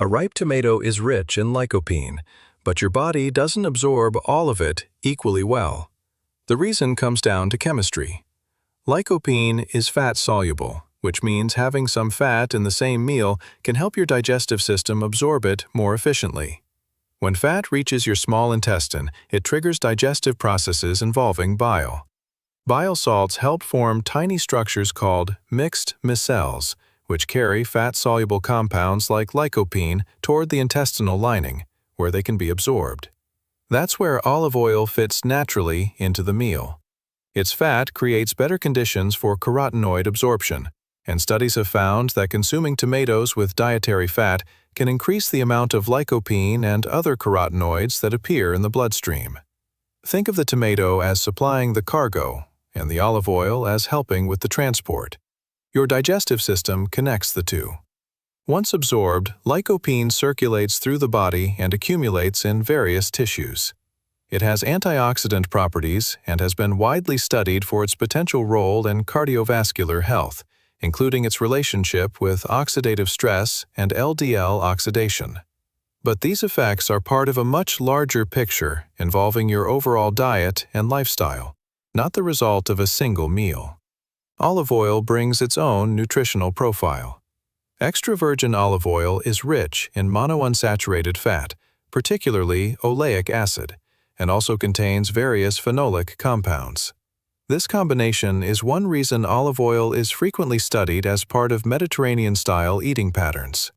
A ripe tomato is rich in lycopene, but your body doesn't absorb all of it equally well. The reason comes down to chemistry. Lycopene is fat-soluble, which means having some fat in the same meal can help your digestive system absorb it more efficiently. When fat reaches your small intestine, it triggers digestive processes involving bile. Bile salts help form tiny structures called mixed micelles, which carry fat-soluble compounds like lycopene toward the intestinal lining, where they can be absorbed. That's where olive oil fits naturally into the meal. Its fat creates better conditions for carotenoid absorption, and studies have found that consuming tomatoes with dietary fat can increase the amount of lycopene and other carotenoids that appear in the bloodstream. Think of the tomato as supplying the cargo, and the olive oil as helping with the transport. Your digestive system connects the two. Once absorbed, lycopene circulates through the body and accumulates in various tissues. It has antioxidant properties and has been widely studied for its potential role in cardiovascular health, including its relationship with oxidative stress and LDL oxidation. But these effects are part of a much larger picture involving your overall diet and lifestyle, not the result of a single meal. Olive oil brings its own nutritional profile. Extra virgin olive oil is rich in monounsaturated fat, particularly oleic acid, and also contains various phenolic compounds. This combination is one reason olive oil is frequently studied as part of Mediterranean-style eating patterns.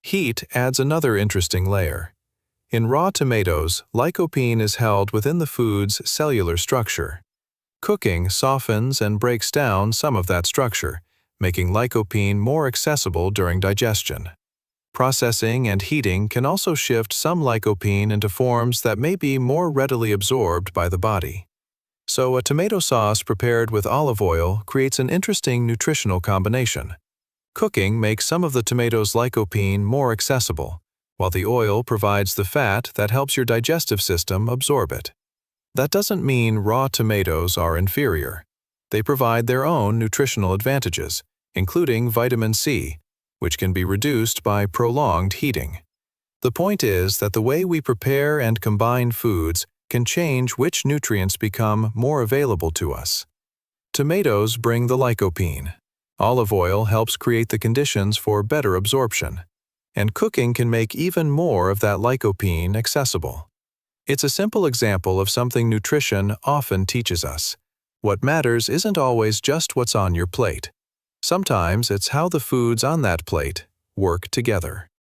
Heat adds another interesting layer. In raw tomatoes, lycopene is held within the food's cellular structure. Cooking softens and breaks down some of that structure, making lycopene more accessible during digestion. Processing and heating can also shift some lycopene into forms that may be more readily absorbed by the body. So a tomato sauce prepared with olive oil creates an interesting nutritional combination. Cooking makes some of the tomato's lycopene more accessible, while the oil provides the fat that helps your digestive system absorb it. That doesn't mean raw tomatoes are inferior. They provide their own nutritional advantages, including vitamin C, which can be reduced by prolonged heating. The point is that the way we prepare and combine foods can change which nutrients become more available to us. Tomatoes bring the lycopene. Olive oil helps create the conditions for better absorption. And cooking can make even more of that lycopene accessible. It's a simple example of something nutrition often teaches us. What matters isn't always just what's on your plate. Sometimes it's how the foods on that plate work together.